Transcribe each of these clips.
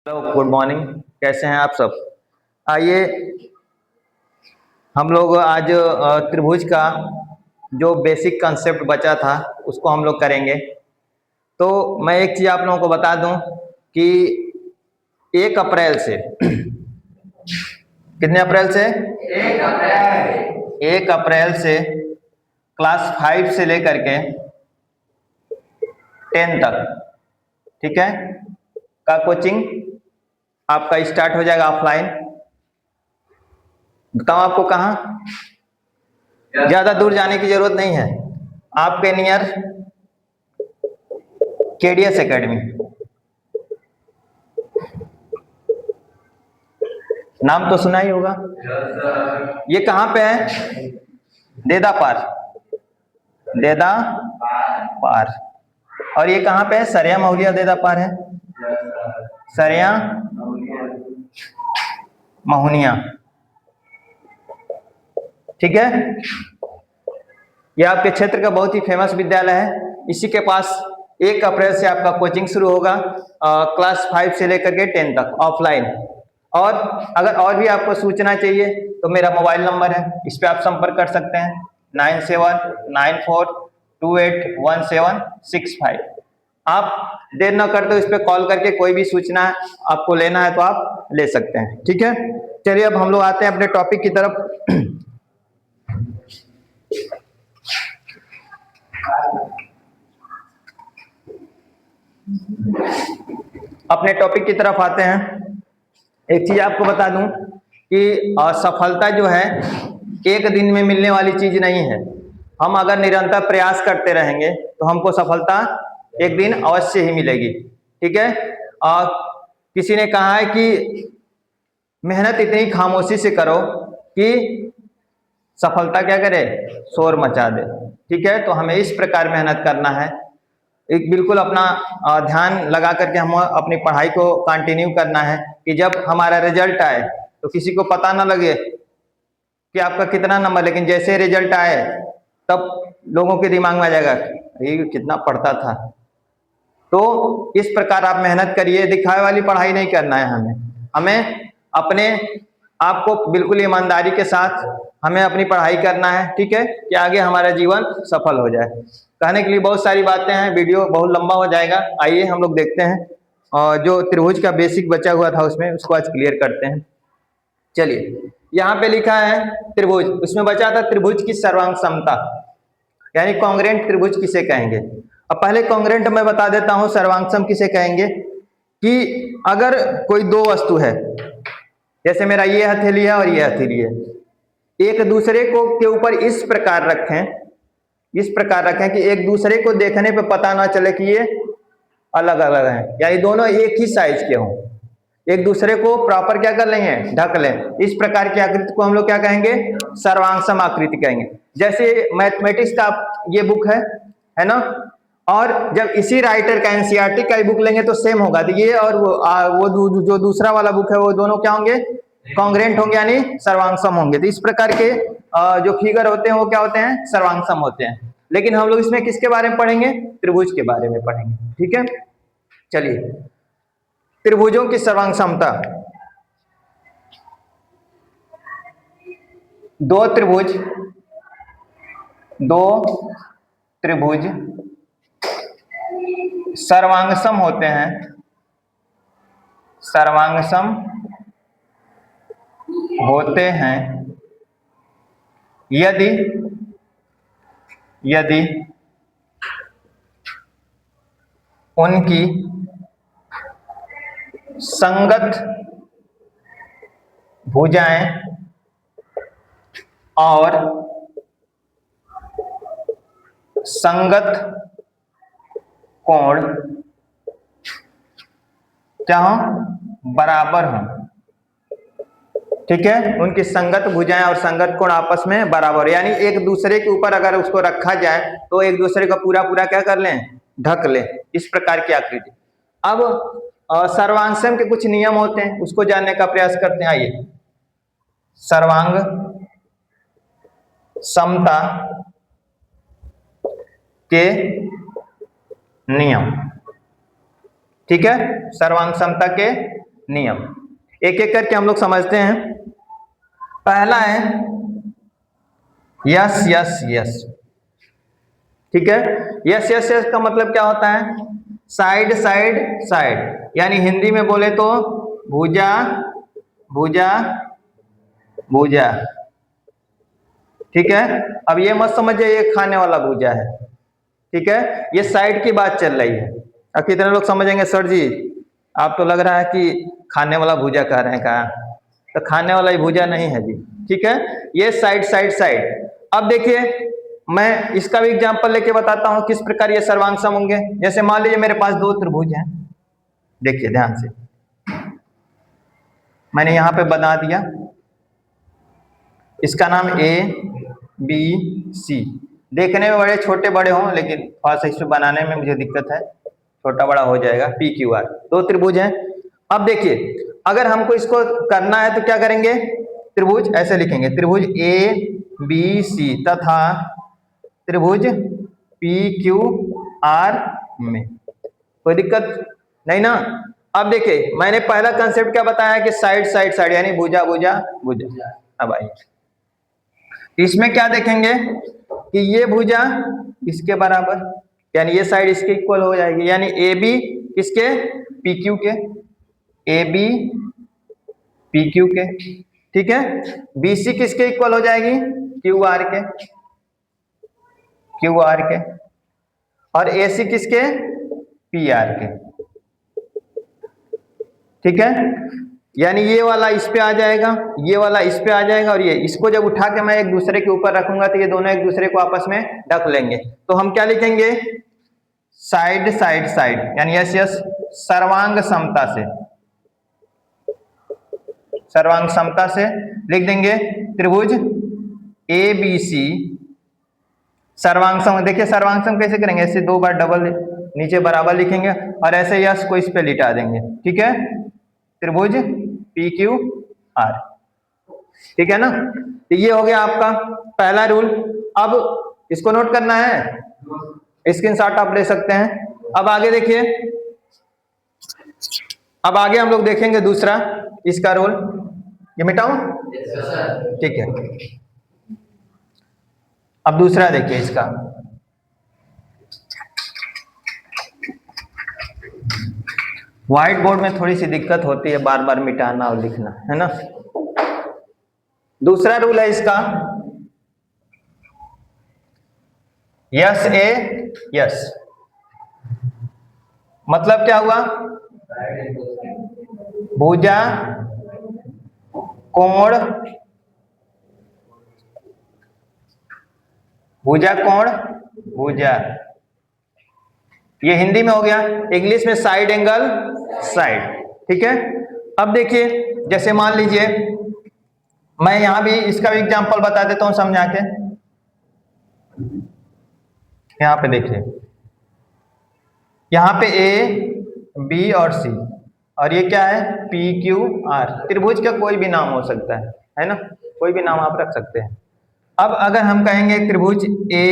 Hello, good morning. कैसे हैं आप सब? आइए हम लोग आज त्रिभुज का जो बेसिक कंसेप्ट बचा था उसको हम लोग करेंगे। तो मैं एक चीज़ आप लोगों को बता दूं कि 1 अप्रैल से कितने अप्रैल से? 1 अप्रैल से क्लास 5 से लेकर के 10 तक, ठीक है, का कोचिंग आपका स्टार्ट हो जाएगा ऑफलाइन। बताओ आपको कहाँ, ज़्यादा दूर जाने की जरूरत नहीं है। आपके नियर केडीएस एकेडमी, नाम तो सुना ही होगा। ये कहाँ पे है? देदा पार, देदा पार। और ये कहाँ पे है? सरिया महुलिया देदा पार है, सरिया महुनिया, ठीक है। ये आपके क्षेत्र का बहुत ही फेमस विद्यालय है। इसी के पास 1 अप्रैल से आपका कोचिंग शुरू होगा, क्लास 5 से लेकर के 10 तक ऑफलाइन। और अगर और भी आपको सूचना चाहिए तो मेरा मोबाइल नंबर है, इस पर आप संपर्क कर सकते हैं 9794281765। आप देर न करते हो, इस पर कॉल करके कोई भी सूचना आपको लेना है तो आप ले सकते हैं, ठीक है। चलिए अब हम लोग आते हैं अपने टॉपिक की तरफ। अपने टॉपिक की तरफ आते हैं। एक चीज आपको बता दूं कि सफलता जो है एक दिन में मिलने वाली चीज नहीं है। हम अगर निरंतर प्रयास करते रहेंगे तो हमको सफलता एक दिन अवश्य ही मिलेगी, ठीक है। किसी ने कहा है कि मेहनत इतनी खामोशी से करो कि सफलता क्या करे, शोर मचा दे, ठीक है। तो हमें इस प्रकार मेहनत करना है, एक बिल्कुल अपना ध्यान लगा करके हम अपनी पढ़ाई को कंटिन्यू करना है कि जब हमारा रिजल्ट आए तो किसी को पता ना लगे कि आपका कितना नंबर, लेकिन जैसे रिजल्ट आए तब लोगों के दिमाग में आ जाएगा ये कितना पढ़ता था। तो इस प्रकार आप मेहनत करिए, दिखावे वाली पढ़ाई नहीं करना है हमें। हमें अपने आप को बिल्कुल ईमानदारी के साथ हमें अपनी पढ़ाई करना है, ठीक है, कि आगे हमारा जीवन सफल हो जाए। कहने के लिए बहुत सारी बातें हैं, वीडियो बहुत लंबा हो जाएगा। आइए हम लोग देखते हैं और जो त्रिभुज का बेसिक बचा हुआ था उसमें उसको आज क्लियर करते हैं। चलिए, यहाँ पे लिखा है त्रिभुज, उसमें बचा था त्रिभुज की सर्वांग समता, यानी कॉन्ग्रेंट त्रिभुज किसे कहेंगे। अब पहले कॉन्ग्रेंट मैं बता देता हूं सर्वांगसम किसे कहेंगे। कि अगर कोई दो वस्तु है, जैसे मेरा ये हथेली है और ये हथेली है, एक दूसरे को के ऊपर इस प्रकार रखें कि एक दूसरे को देखने पे पता ना चले कि ये अलग अलग हैं, यानी दोनों एक ही साइज के हों, एक दूसरे को प्रॉपर क्या कर लेंगे, ढक लें। इस प्रकार की आकृति को हम लोग क्या कहेंगे, सर्वांगसम आकृति कहेंगे। जैसे मैथमेटिक्स का ये बुक है ना, और जब इसी राइटर का एनसीईआरटी का बुक लेंगे तो सेम होगा। तो ये और वो जो दूसरा वाला बुक है वो दोनों क्या होंगे, कॉन्ग्रेंट होंगे, यानी सर्वांगसम होंगे। तो इस प्रकार के जो फिगर होते हैं वो क्या होते हैं, सर्वांगसम होते हैं। लेकिन हम लोग इसमें किसके बारे में पढ़ेंगे, त्रिभुज के बारे में पढ़ेंगे, ठीक है। चलिए, त्रिभुजों की सर्वांग समता। दो त्रिभुज सर्वांगसम होते हैं, सर्वांगसम होते हैं यदि उनकी संगत भुजाएं और संगत कोण क्या हो, बराबर हो, ठीक है। उनकी संगत भुजाएं और संगत कोण आपस में बराबर, यानी एक दूसरे के ऊपर अगर उसको रखा जाए तो एक दूसरे का पूरा पूरा क्या कर लें, ढक लें, इस प्रकार की आकृति। अब सर्वांगसम के कुछ नियम होते हैं, उसको जानने का प्रयास करते हैं। आइए, सर्वांग समता के नियम, ठीक है। सर्वांग समता के नियम। एक एक करके हम लोग समझते हैं। पहला है यस यस यस। ठीक है, यस यस यस का मतलब क्या होता है? साइड साइड साइड, यानी हिंदी में बोले तो भुजा भुजा भुजा। ठीक है, अब ये मत समझिए ये खाने वाला भुजा है। ठीक है, ये साइड की बात चल रही है। अब कितने लोग समझेंगे सर जी आप तो लग रहा है कि खाने वाला भुजा कह रहे हैं का, तो खाने वाला ही भुजा नहीं है जी। ठीक है, ये साइड साइड साइड। अब देखिए मैं इसका भी एग्जांपल लेके बताता हूं किस प्रकार ये सर्वांग सम होंगे। जैसे मान लीजिए मेरे पास दो त्रिभुज हैं, देखिए ध्यान से मैंने यहां पे बना दिया, इसका नाम ए बी सी। देखने में बड़े छोटे बड़े हों लेकिन थोड़ा सा इसको बनाने में मुझे दिक्कत है, छोटा बड़ा हो जाएगा। पी क्यू आर दो त्रिभुज हैं। अब देखिए अगर हमको इसको करना है तो क्या करेंगे? त्रिभुज ऐसे लिखेंगे, त्रिभुज ए बी सी तथा त्रिभुज पी क्यू आर में। कोई दिक्कत नहीं ना? अब देखिए मैंने पहला कंसेप्ट क्या बताया कि साइड साइड साइड यानी भुजा भुजा भुजा। अब आइए इसमें क्या देखेंगे कि ये भुजा इसके बराबर, यानी ये साइड इसके इक्वल हो जाएगी, यानी ए बी किसके? पी क्यू के, ए बी पी क्यू के। ठीक है, बी सी किसके इक्वल हो जाएगी? क्यू आर के, क्यू आर के। और ए सी किसके? पी आर के। ठीक है, यानी ये वाला इस पे आ जाएगा, ये वाला इस पे आ जाएगा, और ये इसको जब उठा के मैं एक दूसरे के ऊपर रखूंगा तो ये दोनों एक दूसरे को आपस में ढक लेंगे। तो हम क्या लिखेंगे? साइड साइड साइड, यानी यस यस सर्वांग समता से, सर्वांग समता से लिख देंगे त्रिभुज ए बी सी सर्वांग सम। देखिए सर्वांग सम कैसे करेंगे? ऐसे दो बार डबल नीचे बराबर लिखेंगे और ऐसे यस को इस पे लिटा देंगे। ठीक है, त्रिभुज पी क्यू आर। ठीक है ना, तो ये हो गया आपका पहला रूल। अब इसको नोट करना है, स्क्रीनशॉट आप ले सकते हैं। अब आगे देखिए, अब आगे हम लोग देखेंगे दूसरा इसका रूल। ये मिटाऊं? ठीक है, अब दूसरा देखिए इसका। व्हाइट बोर्ड में थोड़ी सी दिक्कत होती है बार बार मिटाना और लिखना, है ना। दूसरा रूल है इसका यस ए यस। मतलब क्या हुआ? भुजा कोण, भुजा कोण भुजा, ये हिंदी में हो गया। इंग्लिश में साइड एंगल साइड। ठीक है, अब देखिए जैसे मान लीजिए मैं यहां भी इसका भी एग्जांपल बता देता हूं समझा के। यहां पे देखिए, यहां पे ए बी और सी, और ये क्या है? P Q R. त्रिभुज का कोई भी नाम हो सकता है ना, कोई भी नाम आप रख सकते हैं। अब अगर हम कहेंगे त्रिभुज ए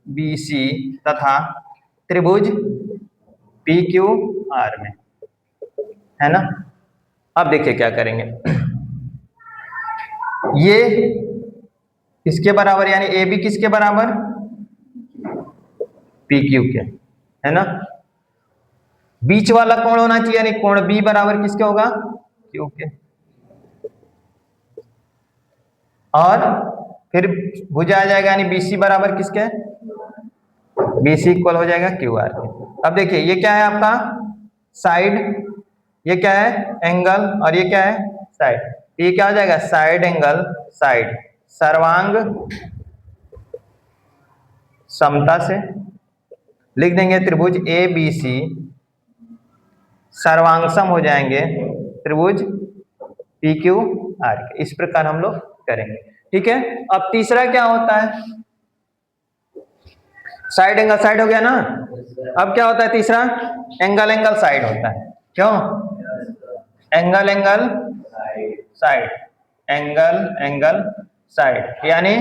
बी सी तथा त्रिभुज पी क्यू आर में, है ना। अब देखिए क्या करेंगे, ये इसके बराबर यानी ए बी किसके बराबर? पी क्यू के, है ना। बीच वाला कोण होना चाहिए, यानी कोण बी बराबर किसके होगा? क्यू के। और फिर भुजा आ जाएगा यानी बीसी बराबर किसके? बीसी इक्वल हो जाएगा क्यू आर के। अब देखिए ये क्या है आपका? साइड, ये क्या है? एंगल, और ये क्या है? साइड। ये क्या हो जाएगा? साइड एंगल साइड सर्वांग समता से लिख देंगे त्रिभुज ए बी सी सर्वांगसम हो जाएंगे त्रिभुज पी क्यू आर के। इस प्रकार हम लोग करेंगे। ठीक है, अब तीसरा क्या होता है? साइड एंगल साइड हो गया ना। अब क्या होता है तीसरा? एंगल एंगल साइड होता है। क्यों? Angle angle side, angle angle side, यानी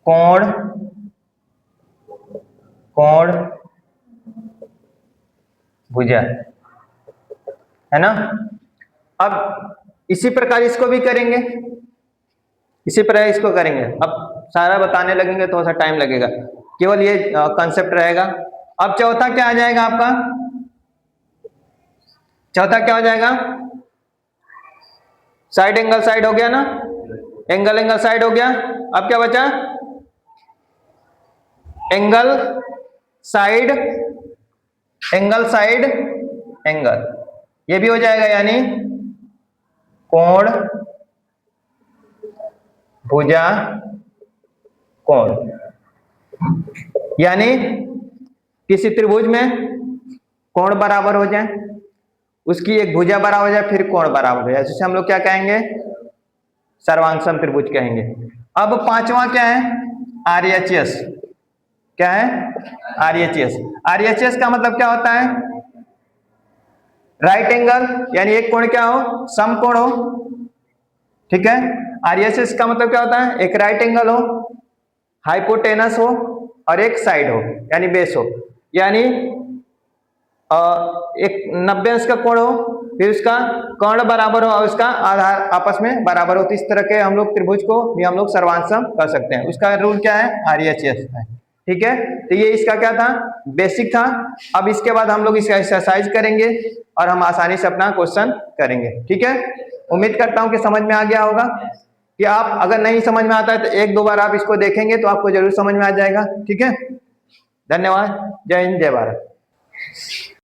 कोण कोण भुजा। है ना। अब इसी प्रकार इसको भी करेंगे, इसी प्रकार इसको करेंगे। अब सारा बताने लगेंगे तो थोड़ा सा टाइम लगेगा, केवल ये कंसेप्ट रहेगा। अब चौथा क्या आ जाएगा आपका, चौथा क्या हो जाएगा, साइड एंगल साइड हो गया ना, एंगल एंगल साइड हो गया। अब क्या बचा, angle side, angle side angle, ये भी हो जाएगा, यानी कोण भुजा कोण। यानी किसी त्रिभुज में कोण बराबर हो जाए, उसकी एक भुजा बराबर हो जाए, फिर कोण बराबर हो जाए, जिसे हम लोग क्या कहेंगे, सर्वांगसम त्रिभुज कहेंगे। अब पांचवा क्या है, आरएचएस। क्या है, आरएचएस। आरएचएस का मतलब क्या होता है, राइट एंगल, यानी एक कोण क्या हो, समकोण हो, ठीक है। आरएचएस का मतलब क्या होता है, एक राइट एंगल हो, हाइपोटेनस हो, और एक साइड हो यानी बेस हो, यानी एक 90 अंश का कोण हो, फिर उसका कर्ण बराबर हो और उसका आधार आपस में बराबर हो, तो इस तरह के हम लोग त्रिभुज को भी हम लोग सर्वांगसम कर सकते हैं। उसका रूल क्या है, आरएचएस है, ठीक है। तो ये इसका क्या था, बेसिक था। अब इसके बाद हम लोग इसका एक्सरसाइज करेंगे और हम आसानी से अपना क्वेश्चन करेंगे, ठीक है। उम्मीद करता हूं कि समझ में आ गया होगा। कि आप अगर नहीं समझ में आता है तो एक दो बार आप इसको देखेंगे तो आपको जरूर समझ में आ जाएगा, ठीक है। धन्यवाद, जय हिंद, जय भारत।